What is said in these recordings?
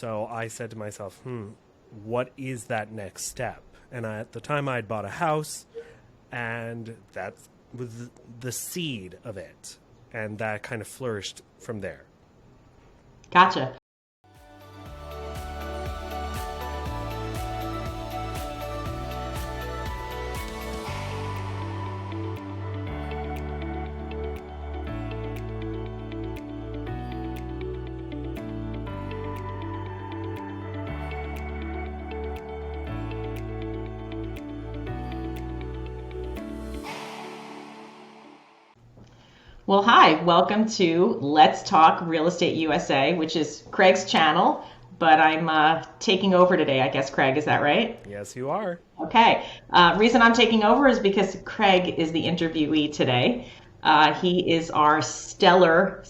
So I said to myself, what is that next step? And at the time I had bought a house, and that was the seed of it. And that kind of flourished from there. Gotcha. Well, hi, welcome to Let's Talk Real Estate USA, which is Craig's channel, but I'm taking over today, I guess, Craig, is that right? Yes, you are. Okay. Reason I'm taking over is because Craig is the interviewee today. He is our stellar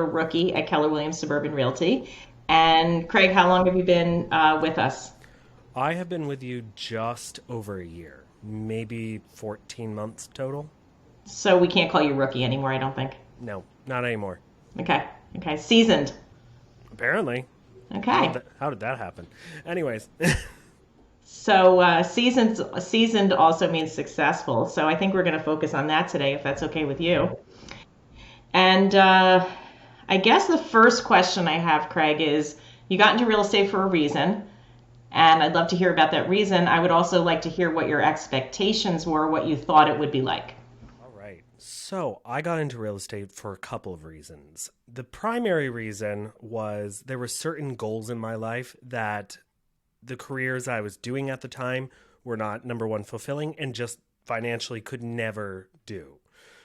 rookie at Keller Williams Suburban Realty. And Craig, how long have you been with us? I have been with you just over a year, maybe 14 months total. So we can't call you rookie anymore, I don't think. No, not anymore. Okay. Okay. Seasoned. Apparently. Okay. How did that happen? Anyways. So seasoned also means successful. So I think we're going to focus on that today, if that's okay with you. And I guess the first question I have, Craig, is you got into real estate for a reason, and I'd love to hear about that reason. I would also like to hear what your expectations were, what you thought it would be like. So I got into real estate for a couple of reasons. The primary reason was there were certain goals in my life that the careers I was doing at the time were not, number one, fulfilling, and just financially could never do.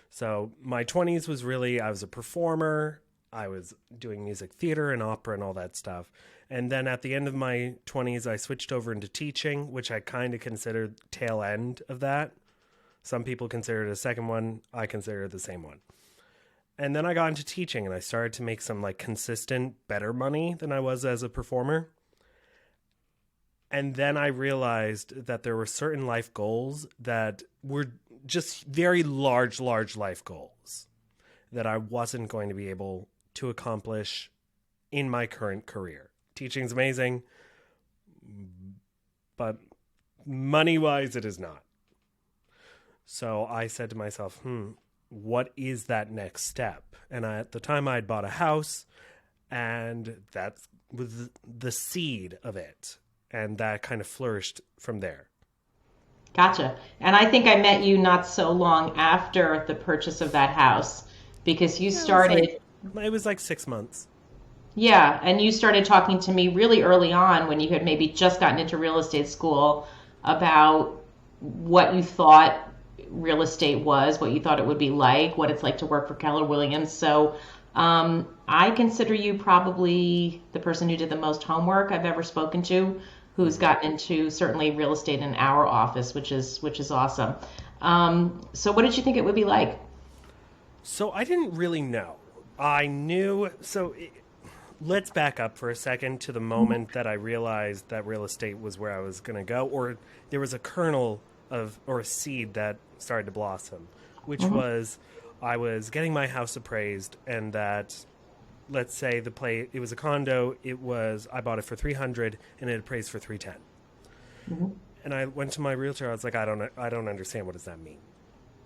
So my 20s was really, I was a performer. I was doing music theater and opera and all that stuff. And then at the end of my 20s, I switched over into teaching, which I kind of considered tail end of that. Some people consider it a second one. I consider it the same one. And then I got into teaching, and I started to make some consistent, better money than I was as a performer. And then I realized that there were certain life goals that were just very large life goals that I wasn't going to be able to accomplish in my current career. Teaching's amazing, but money-wise, it is not. So I said to myself, what is that next step? And at the time I had bought a house, and that was the seed of it. And that kind of flourished from there. Gotcha. And I think I met you not so long after the purchase of that house because you started. It was like 6 months. Yeah. And you started talking to me really early on when you had maybe just gotten into real estate school about what you thought real estate was, what you thought it would be like, what it's like to work for Keller Williams. So I consider you probably the person who did the most homework I've ever spoken to, who's gotten into certainly real estate in our office, which is awesome. So what did you think it would be like? So I didn't really know. I knew. Let's back up for a second to the moment that I realized that real estate was where I was going to go, or there was a kernel or a seed that started to blossom, which was I was getting my house appraised, and that, let's say it was a condo. I bought it for $300 and it appraised for $310. And I went to my realtor. I was like, I don't understand. What does that mean?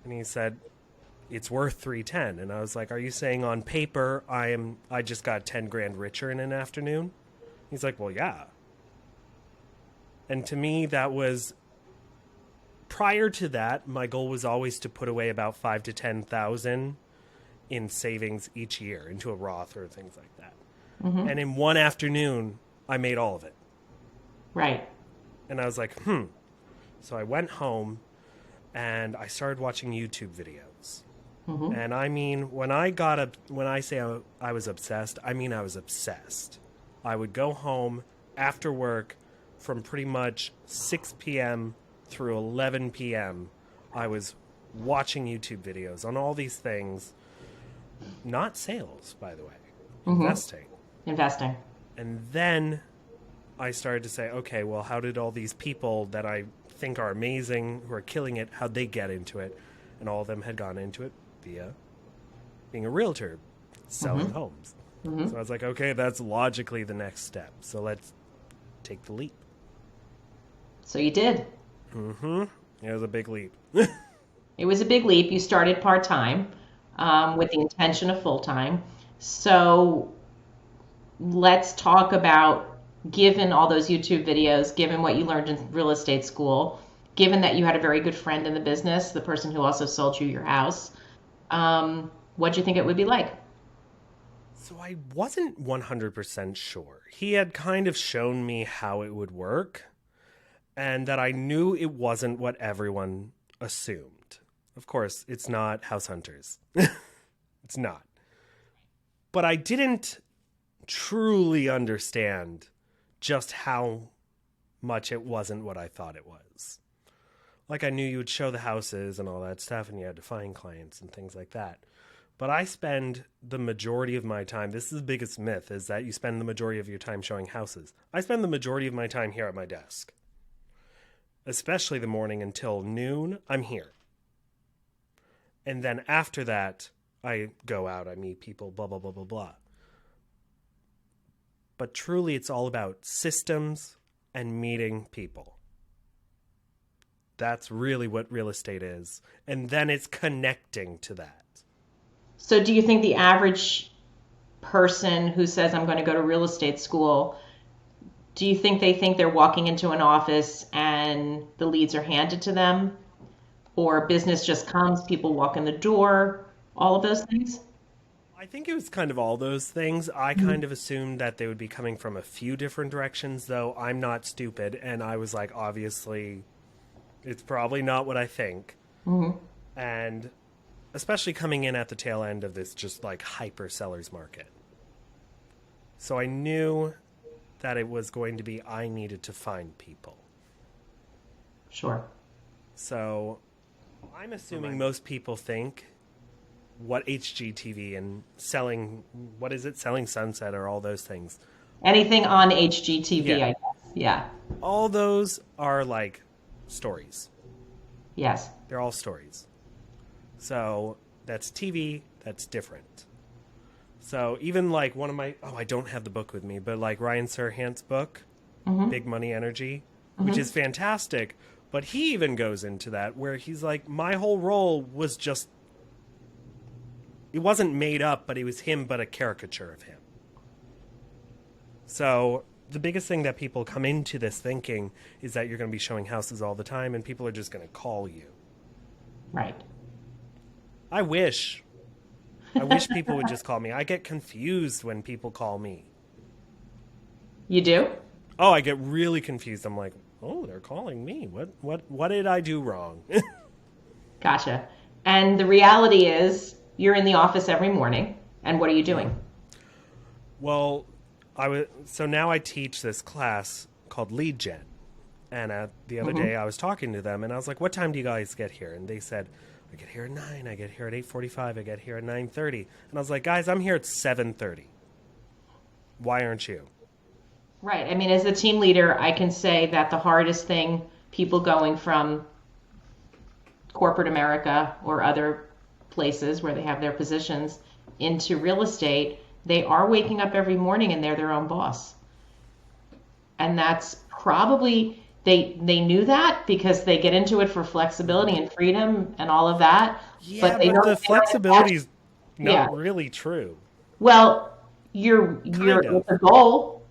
And he said, it's worth $310. And I was like, are you saying on paper I just got 10 grand richer in an afternoon? He's like, well, yeah. And to me, that was, prior to that, my goal was always to put away about 5,000 to 10,000 in savings each year into a Roth or things like that. And in one afternoon, I made all of it. Right. And I was like, So I went home and I started watching YouTube videos. And I mean, when I say I was obsessed, I mean I was obsessed. I would go home after work from pretty much 6 p.m. through 11 p.m. I was watching YouTube videos on all these things. Not sales, by the way. Investing. And then I started to say, okay, well, how did all these people that I think are amazing, who are killing it, how'd they get into it? And all of them had gone into it via being a realtor, selling homes. Hmm. So I was like, okay, that's logically the next step. So let's take the leap. So you did. Mm-hmm. It was a big leap. It was a big leap. You started part time with the intention of full time. So let's talk about, given all those YouTube videos, given what you learned in real estate school, given that you had a very good friend in the business, the person who also sold you your house, what do you think it would be like? So I wasn't 100% sure. He had kind of shown me how it would work, and that I knew it wasn't what everyone assumed. Of course, it's not House Hunters. It's not. But I didn't truly understand just how much it wasn't what I thought it was. Like, I knew you would show the houses and all that stuff, and you had to find clients and things like that. But I spend the majority of my time, this is the biggest myth, is that you spend the majority of your time showing houses. I spend the majority of my time here at my desk. Especially the morning until noon, I'm here. And then after that, I go out, I meet people, blah, blah, blah, blah, blah. But truly, it's all about systems and meeting people. That's really what real estate is. And then it's connecting to that. So do you think the average person who says, I'm going to go to real estate school, do you think they think they're walking into an office and the leads are handed to them? Or business just comes, people walk in the door, all of those things? I think it was kind of all those things. I kind of assumed that they would be coming from a few different directions, though I'm not stupid. And I was like, obviously, it's probably not what I think. Mm-hmm. And especially coming in at the tail end of this just like hyper seller's market. So I knew that it was going to be, I needed to find people. Sure. So I'm assuming most people think what HGTV and selling, what is it? Selling Sunset or all those things. Anything on HGTV, Yeah. I guess. Yeah. All those are like stories. Yes. They're all stories. So that's TV, that's different. So even like one of my, I don't have the book with me, but like Ryan Serhant's book, Big Money Energy, which is fantastic. But he even goes into that where he's like, my whole role was just, it wasn't made up, but it was him, but a caricature of him. So the biggest thing that people come into this thinking is that you're going to be showing houses all the time and people are just going to call you. Right. I wish. I wish people would just call me. I get confused when people call me. You do? Oh, I get really confused. I'm like, oh, they're calling me. What did I do wrong? Gotcha. And the reality is, you're in the office every morning, and what are you doing? Well, so now I teach this class called Lead Gen. And the other day I was talking to them and I was like, what time do you guys get here? And they said, I get here at 9, I get here at 8:45, I get here at 9:30. And I was like, guys, I'm here at 7:30. Why aren't you? Right. I mean, as a team leader, I can say that the hardest thing, people going from corporate America or other places where they have their positions into real estate, they are waking up every morning and they're their own boss. And that's probably, they knew that because they get into it for flexibility and freedom and all of that. Yeah, They but don't, the flexibility is yeah. not really true. Well, Kind of. it's a goal.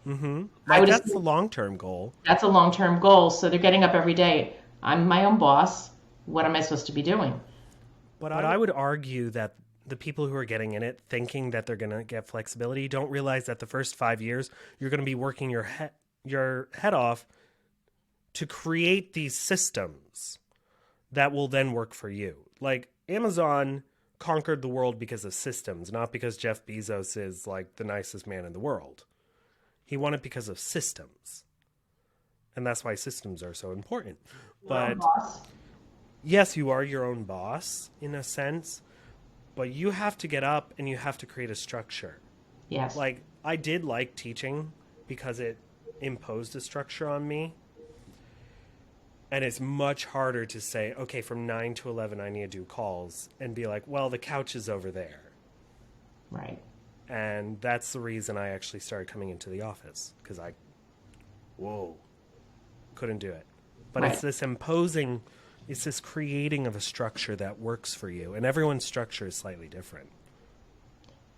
Mm-hmm. I Like, would that's the assume long-term goal. that's a long-term goal. So they're getting up every day. I'm my own boss. What am I supposed to be doing? But I would argue that the people who are getting in it thinking that they're going to get flexibility don't realize that the first 5 years you're going to be working your head off to create these systems that will then work for you. Like Amazon conquered the world because of systems, not because Jeff Bezos is like the nicest man in the world. He won it because of systems. And that's why systems are so important. But yes, you are your own boss in a sense, but you have to get up and you have to create a structure. Yes. Like, I did like teaching because it imposed a structure on me. And it's much harder to say, okay, from 9 to 11, I need to do calls and be like, well, the couch is over there. Right. And that's the reason I actually started coming into the office, because whoa, couldn't do it. But Right. it's this creating of a structure that works for you. And everyone's structure is slightly different.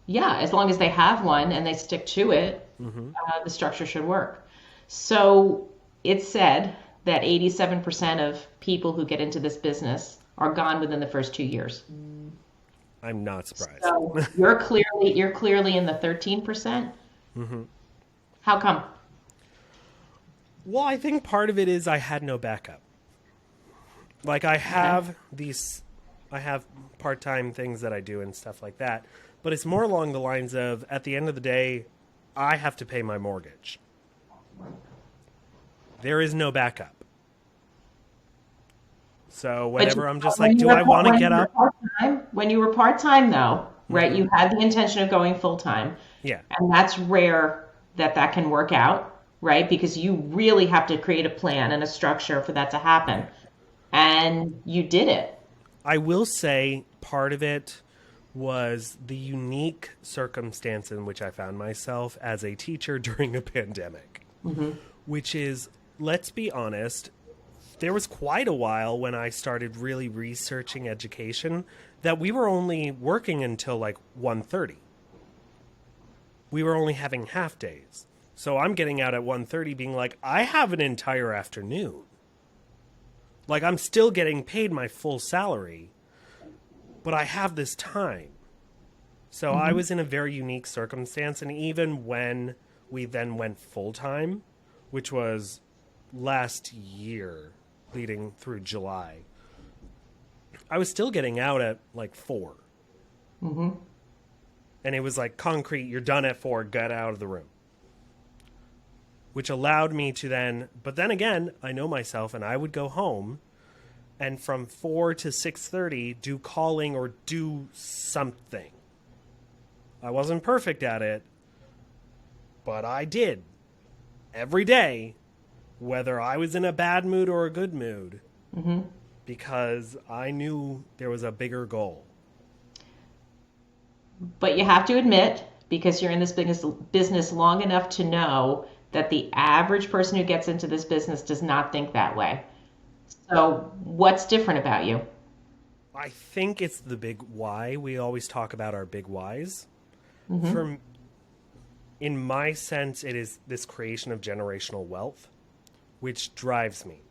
Yeah, as long as they have one and they stick to it, Mm-hmm. the structure should work. So it's said that 87% of people who get into this business are gone within the first 2 years. I'm not surprised. So you're clearly in the 13%. Mm-hmm. How come? Well, I think part of it is I had no backup. Like I have part-time things that I do and stuff like that, but it's more along the lines of, at the end of the day, I have to pay my mortgage. There is no backup. So whenever I'm just like, do I want to get up? When you were part-time though, right, Mm-hmm. you had the intention of going full-time. Yeah. And that's rare that can work out, right? Because you really have to create a plan and a structure for that to happen. And you did it. I will say part of it was the unique circumstance in which I found myself as a teacher during a pandemic, which is, let's be honest, there was quite a while when I started really researching education that we were only working until like 1:30. We were only having half days. So I'm getting out at 1:30 being like, I have an entire afternoon. Like I'm still getting paid my full salary, but I have this time. So I was in a very unique circumstance. And even when we then went full time, which was last year leading through July, I was still getting out at like 4. And it was like concrete, you're done at 4, get out of the room. Which allowed me to then, but then again, I know myself and I would go home and from 4 to 6:30 do calling or do something. I wasn't perfect at it, but I did every day, whether I was in a bad mood or a good mood, because I knew there was a bigger goal. But you have to admit, because you're in this business long enough to know that the average person who gets into this business does not think that way. So what's different about you? I think it's the big why. We always talk about our big whys. From in my sense, it is this creation of generational wealth, which drives me.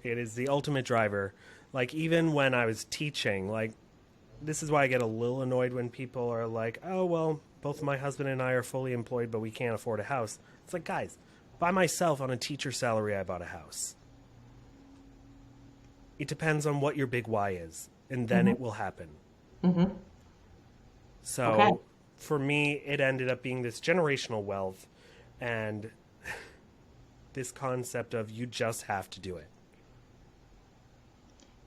It is the ultimate driver. Like even when I was teaching, like this is why I get a little annoyed when people are like, "Oh, well, both my husband and I are fully employed, but we can't afford a house." It's like, guys, by myself on a teacher salary, I bought a house. It depends on what your big why is, and then it will happen. So Okay. for me, it ended up being this generational wealth and this concept of you just have to do it.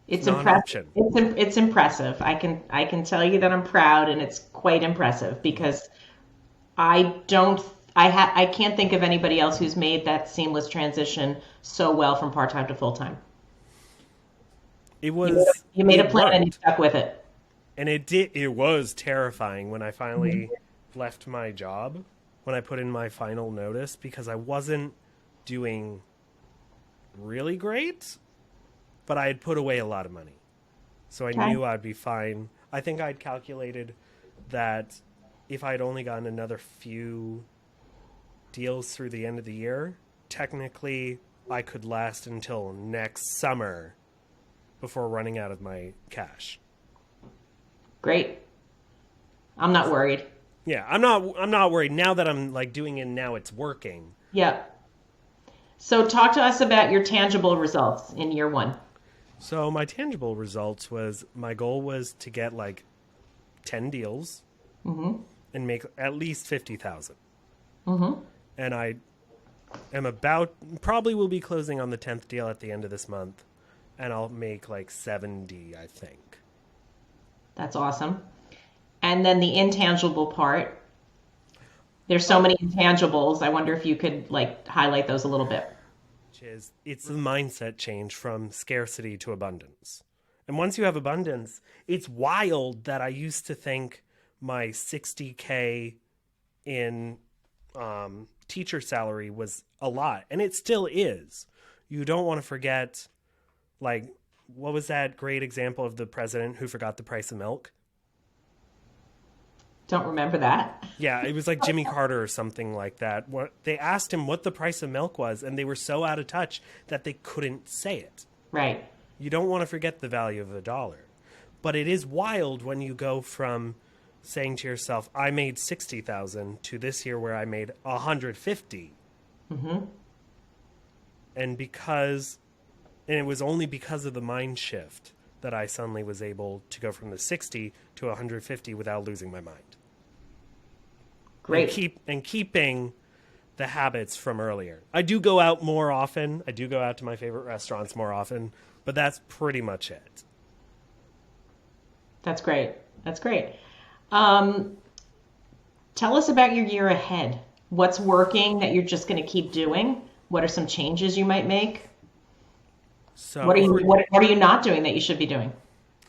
It's Not an impressive. option. It's impressive. I can tell you that I'm proud, and it's quite impressive because I don't I can't think of anybody else who's made that seamless transition so well from part-time to full-time. It You made was, you made a it plan and you worked. stuck with it. And it was terrifying when I finally left my job, when I put in my final notice, because I wasn't doing really great, but I had put away a lot of money. So I Okay. knew I'd be fine. I think I'd calculated that if I'd only gotten another few deals through the end of the year, technically I could last until next summer before running out of my cash. Great. I'm not worried. Yeah, I'm not worried now that I'm like doing it now it's working. Yep. So talk to us about your tangible results in year one. So my tangible results was my goal was to get like 10 deals and make at least 50,000. And I am about probably will be closing on the 10th deal at the end of this month, and I'll make like 70, I think. That's awesome. And then the intangible part. There's so Oh, many intangibles. I wonder if you could like highlight those a little bit. which is it's the mindset change from scarcity to abundance. And once you have abundance, it's wild that I used to think my 60K in teacher salary was a lot, and it still is. You don't want to forget, like, what was that great example of the president who forgot the price of milk? Don't remember that. Yeah, it was like Jimmy Carter or something like that. What they asked him what the price of milk was, and they were so out of touch that they couldn't say it. Right. You don't want to forget the value of a dollar. But it is wild when you go from saying to yourself, I made 60,000 to this year where I made 150. Mm-hmm. And it was only because of the mind shift that I suddenly was able to go from the 60 to 150 without losing my mind. Great. And keeping the habits from earlier. I do go out more often. I do go out to my favorite restaurants more often, but that's pretty much it. That's great. That's great. Tell us about your year ahead. What's working that you're just going to keep doing? What are some changes you might make? So what are you not doing that you should be doing?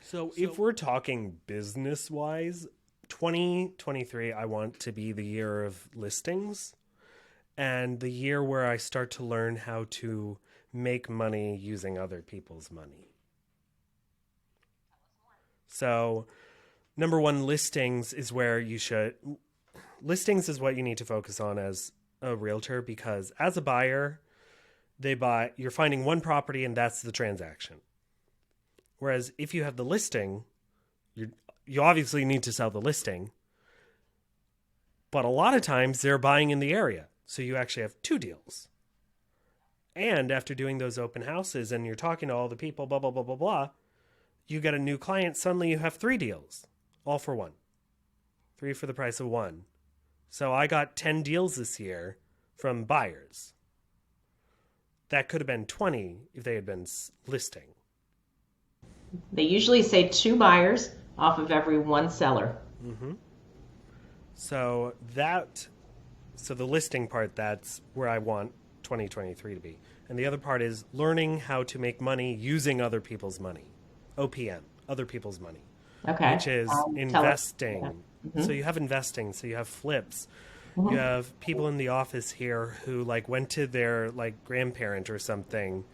So if we're talking business-wise, 2023, I want to be the year of listings and the year where I start to learn how to make money using other people's money. So, number one, listings is what you need to focus on as a realtor, because as a buyer, you're finding one property and that's the transaction. Whereas if you have the listing, you obviously need to sell the listing, but a lot of times they're buying in the area. So you actually have two deals. And after doing those open houses and you're talking to all the people, blah, blah, blah, blah, blah, you get a new client. Suddenly you have three deals, all for one. 3 for the price of 1. So I got 10 deals this year from buyers. That could have been 20 if they had been listing. They usually say 2 buyers off of every 1 seller. Mm-hmm. So the listing part, that's where I want 2023 to be. And the other part is learning how to make money using other people's money. OPM, other people's money. Okay. Which is investing. Yeah. Mm-hmm. So you have investing, so you have flips. Mm-hmm. You have people in the office here who went to their grandparent or something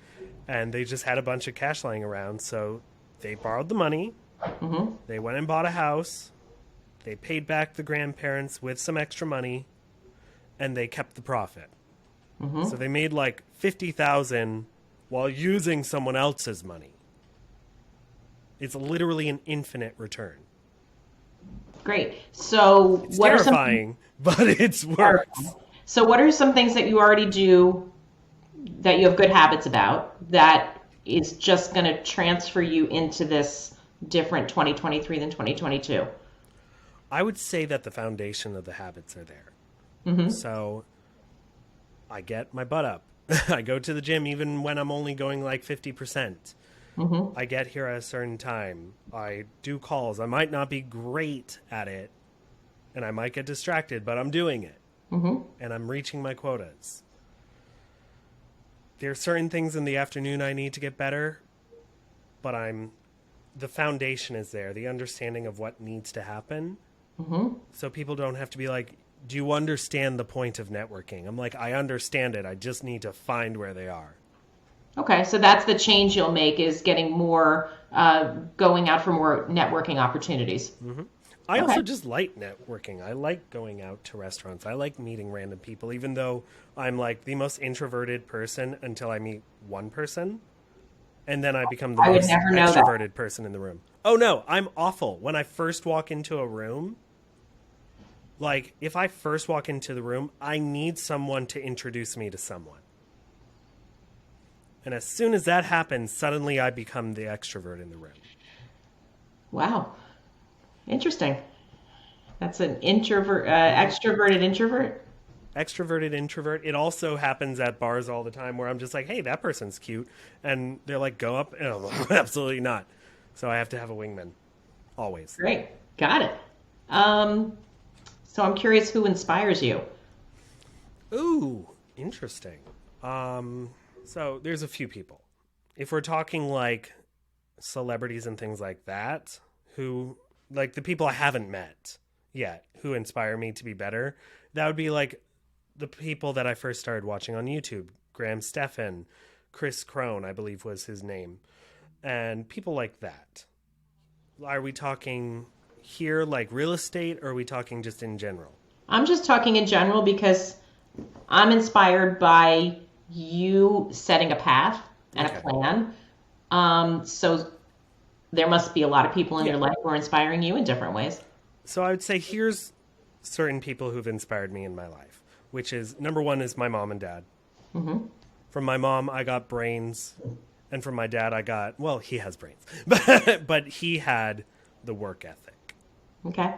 and they just had a bunch of cash lying around. So they borrowed the money. Mm-hmm. They went and bought a house. They paid back the grandparents with some extra money and they kept the profit. Mm-hmm. So they made $50,000 while using someone else's money. It's literally an infinite return. Great. So it's what terrifying, but it's works. So what are some things that you already do that you have good habits about that is just going to transfer you into this different 2023 than 2022? I would say that the foundation of the habits are there. Mm-hmm. So I get my butt up. I go to the gym even when I'm only going 50%. Mm-hmm. I get here at a certain time. I do calls. I might not be great at it, and I might get distracted, but I'm doing it. Mm-hmm. And I'm reaching my quotas. There are certain things in the afternoon I need to get better, but the foundation is there, the understanding of what needs to happen. Mm-hmm. So people don't have to be do you understand the point of networking? I'm I understand it. I just need to find where they are. Okay, so that's the change you'll make, is getting more, going out for more networking opportunities. Mm-hmm. I also just like networking. I like going out to restaurants. I like meeting random people, even though I'm the most introverted person until I meet one person. And then I become the most extroverted person in the room. Oh, no, I'm awful. When I first walk into a room, if I first walk into the room, I need someone to introduce me to someone. And as soon as that happens, suddenly I become the extrovert in the room. Wow. Interesting. That's an extroverted introvert? Extroverted introvert. It also happens at bars all the time where I'm just hey, that person's cute. And they're go up. And I'm absolutely not. So I have to have a wingman. Always. Great. Got it. So I'm curious who inspires you. Ooh, interesting. So there's a few people. If we're talking celebrities and things like that, who the people I haven't met, yet who inspire me to be better. That would be like the people that I first started watching on YouTube. Graham Stephan, Chris Crone, I believe was his name. And people like that. Are we talking here like real estate, or are we talking just in general? I'm just talking in general because I'm inspired by you setting a path and Okay. a plan. So there must be a lot of people in Yeah. your life who are inspiring you in different ways. So I would say here's certain people who've inspired me in my life, which is number one is my mom and dad. Hmm. From my mom, I got brains. And from my dad, I got, well, he has brains, but he had the work ethic. Okay.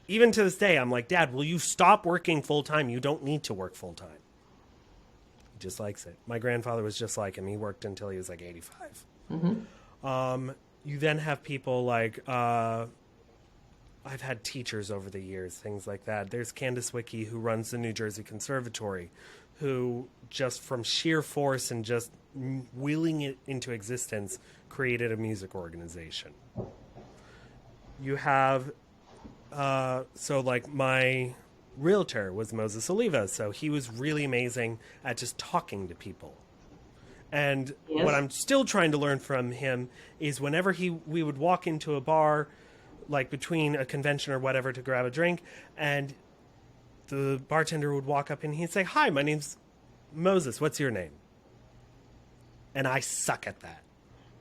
Even to this day, I'm like, Dad, will you stop working full time? You don't need to work full time. He just likes it. My grandfather was just like him. He worked until he was like 85. You then have people like, I've had teachers over the years, things like that. There's Candace Wicke, who runs the New Jersey Conservatory, who just from sheer force and just willing it into existence created a music organization. You have, so like my realtor was Moses Oliva, so he was really amazing at just talking to people. And Yes. what I'm still trying to learn from him is whenever we would walk into a bar, like between a convention or whatever, to grab a drink, and the bartender would walk up and he'd say, "Hi, my name's Moses. What's your name?" And I suck at that.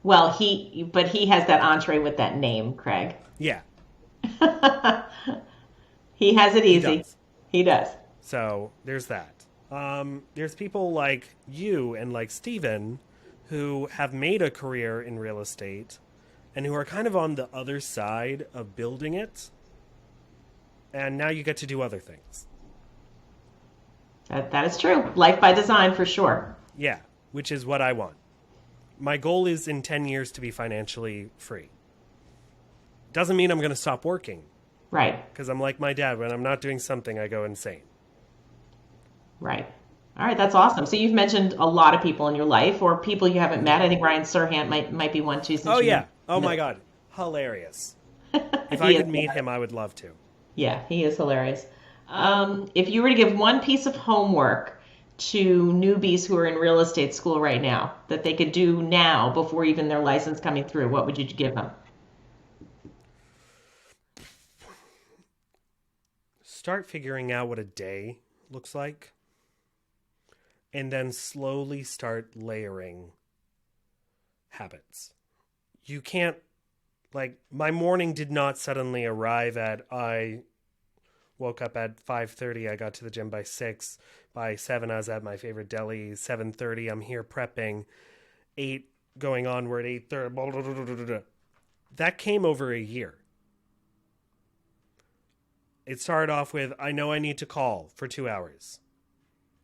Well, but he has that entree with that name, Craig. Yeah, He has it he easy. does. He does. So there's that. There's people like you and like Steven who have made a career in real estate and who are kind of on the other side of building it. And now you get to do other things. That is true. Life by design for sure. Yeah, which is what I want. My goal is in 10 years to be financially free. Doesn't mean I'm going to stop working, Right. because I'm like my dad. When I'm not doing something, I go insane. Right. All right, that's awesome. So you've mentioned a lot of people in your life or people you haven't met. I think Ryan Serhant might be one too since Oh, you yeah. Oh, know. my God. Hilarious. If I He could is, meet him, I would love to. yeah, he is hilarious. If you were to give one piece of homework to newbies who are in real estate school right now that they could do now before even their license coming through, what would you give them? Start figuring out what a day looks like, and then slowly start layering habits. You can't, like, my morning did not suddenly arrive at, I woke up at 5:30, I got to the gym by 6, by 7 I was at my favorite deli, 7:30 I'm here prepping, 8 going onward, 8:30, blah, blah, blah, blah, blah, blah. That came over a year. It started off with, I know I need to call for 2 hours.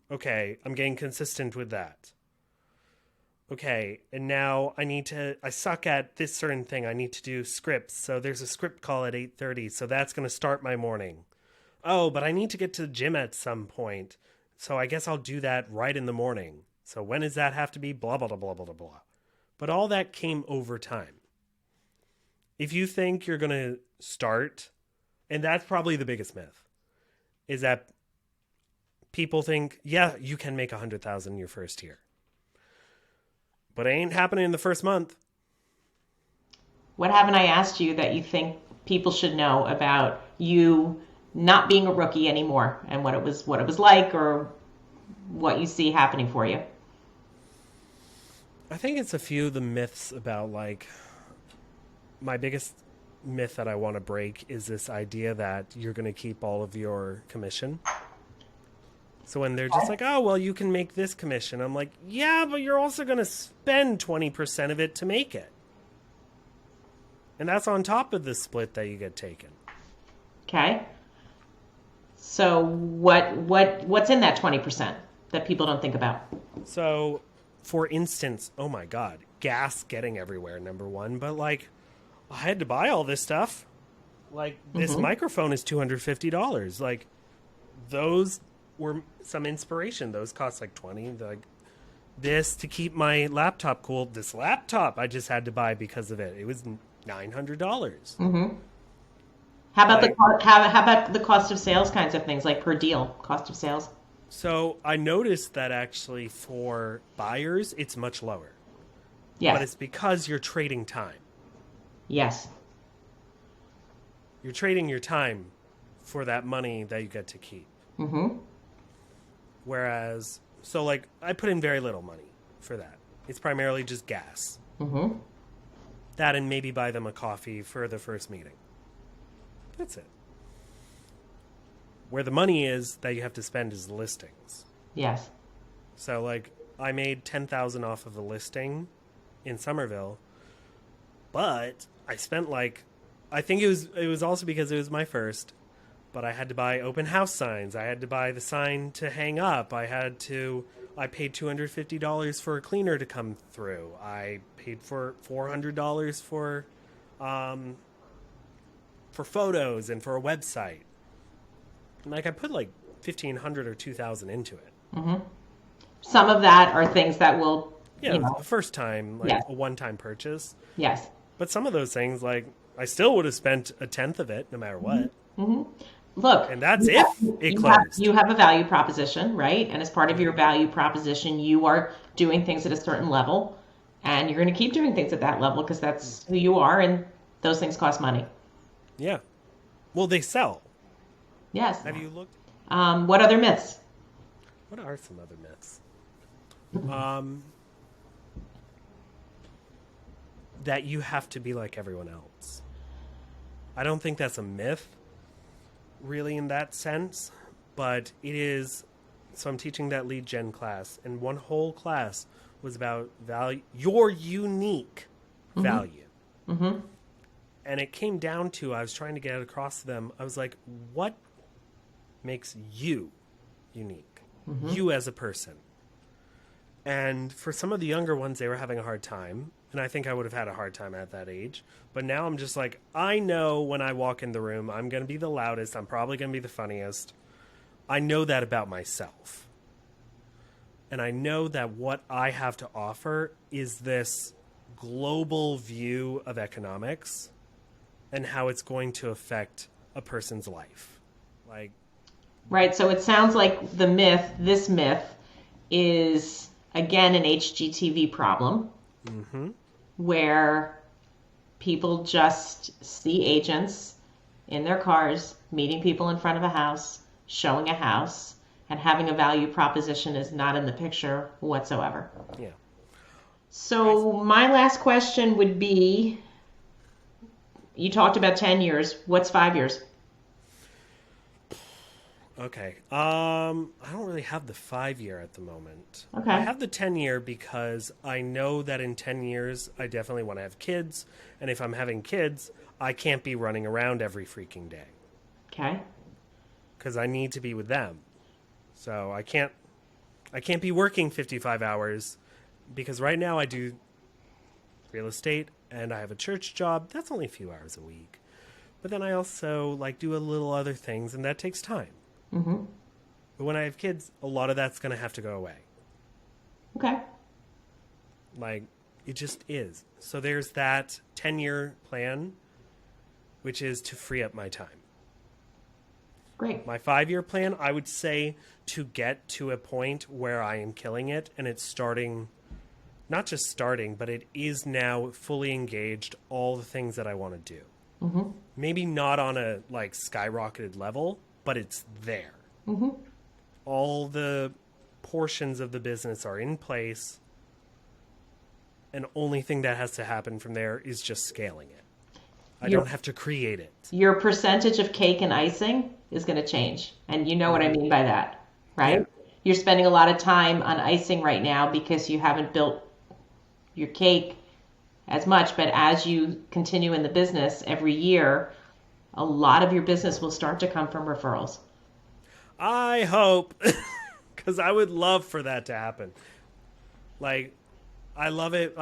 Okay, I'm getting consistent with that. Okay, and now I suck at this certain thing. I need to do scripts. So there's a script call at 8:30, so that's going to start my morning. Oh, but I need to get to the gym at some point. So I guess I'll do that right in the morning. So when does that have to be? Blah, blah, blah, blah, blah, blah. But all that came over time. If you think you're going to start, and that's probably the biggest myth, is that people think, yeah, you can make 100,000 your first year. But it ain't happening in the first month. What haven't I asked you that you think people should know about you not being a rookie anymore and what it was like or what you see happening for you? I think it's a few of the myths about, like, my biggest myth that I want to break is this idea that you're going to keep all of your commission. So when they're just like, oh, well, you can make this commission. I'm like, yeah, but you're also going to spend 20% of it to make it. And that's on top of the split that you get taken. Okay. So what's in that 20% that people don't think about? So, for instance, oh my God, gas getting everywhere, number one. But, like, I had to buy all this stuff. Like, this microphone is $250. Like, those were some inspiration. Those cost like 20. Like, this to keep my laptop cool. This laptop I just had to buy because of it. It was $900. How about Like, how about the cost of sales kinds of things, like per deal cost of sales? so I noticed that actually for buyers, it's much lower, but Yes. it's because you're trading time. Yes. You're trading your time for that money that you get to keep. Mm-hmm. Whereas, so like, I put in very little money for that. It's primarily just gas. Mm-hmm. That and maybe buy them a coffee for the first meeting. That's it. Where the money is that you have to spend is listings. Yes. So like I made 10,000 off of a listing in Somerville, but I spent like I think it was also because it was my first, but I had to buy open house signs. I had to buy the sign to hang up. I paid $250 for a cleaner to come through. I paid for $400 for photos and for a website. Like I put like 1,500 or 2,000 into it. Mm-hmm. Some of that are things that will, Yeah, you it was know, the first time, like yes, a one-time purchase. yes. But some of those things, like I still would have spent a tenth of it, no matter what. Mm-hmm. Look, And that's if it you closed. have a value proposition, right? And as part of your value proposition, you are doing things at a certain level, and you're going to keep doing things at that level because that's who you are, and those things cost money. Yeah. Well, they sell. Yes. Have you looked? What other myths? What are some other myths? Um, that you have to be like everyone else. I don't think that's a myth, really, in that sense, but it is. So I'm teaching that lead gen class, and one whole class was about value, your unique value. Mm-hmm. And it came down to I was trying to get it across to them. I was like, what makes you unique? You as a person. And for some of the younger ones, they were having a hard time. And I think I would have had a hard time at that age. But now I'm just like, I know when I walk in the room, I'm going to be the loudest. I'm probably going to be the funniest. I know that about myself. And I know that what I have to offer is this global view of economics and how it's going to affect a person's life. Like, Right. So it sounds like this myth is again an HGTV problem where people just see agents in their cars meeting people in front of a house, showing a house, and having a value proposition is not in the picture whatsoever. yeah. So my last question would be, you talked about 10 years. What's 5 years? Okay. I don't really have the 5 year at the moment. I Okay. have the 10 year because I know that in 10 years I definitely want to have kids, and if I'm having kids, I can't be running around every freaking day Okay. because I need to be with them. So I can't be working 55 hours because right now I do real estate and I have a church job. That's only a few hours a week. But then I also like do a little other things, and that takes time. Mm-hmm. But when I have kids, a lot of that's going to have to go away. Okay. Like, it just is. So there's that 10-year plan, which is to free up my time. Great. My 5-year plan, I would say to get to a point where I am killing it and it's starting, not just starting, but it is now fully engaged, all the things that I want to do. Mm-hmm. Maybe not on a like skyrocketed level, but it's there. Mm-hmm. All the portions of the business are in place, and only thing that has to happen from there is just scaling it. I Your, don't have to create it. your percentage of cake and icing is going to change. And you know what I mean by that, right? Yeah. You're spending a lot of time on icing right now because you haven't built your cake as much. But as you continue in the business every year, a lot of your business will start to come from referrals. I hope, because I would love for that to happen. Like, I love it.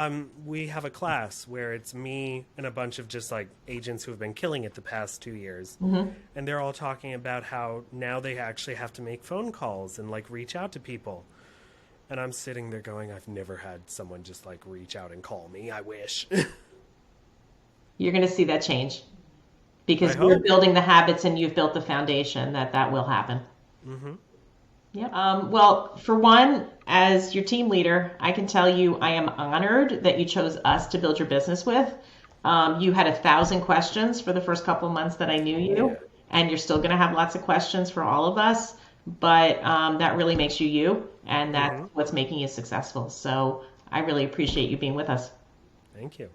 We have a class where it's me and a bunch of just like agents who have been killing it the past 2 years. Mm-hmm. And they're all talking about how now they actually have to make phone calls and like reach out to people. And I'm sitting there going, I've never had someone just like reach out and call me. I wish. You're going to see that change I because we're hope. building the habits and you've built the foundation that will happen. Hmm. Yeah. Well, for one, as your team leader, I can tell you I am honored that you chose us to build your business with. You had 1,000 questions for the first couple of months that I knew Oh yeah. you, and you're still going to have lots of questions for all of us. But that really makes you you, and that's Hmm. what's making you successful. So I really appreciate you being with us. Thank you.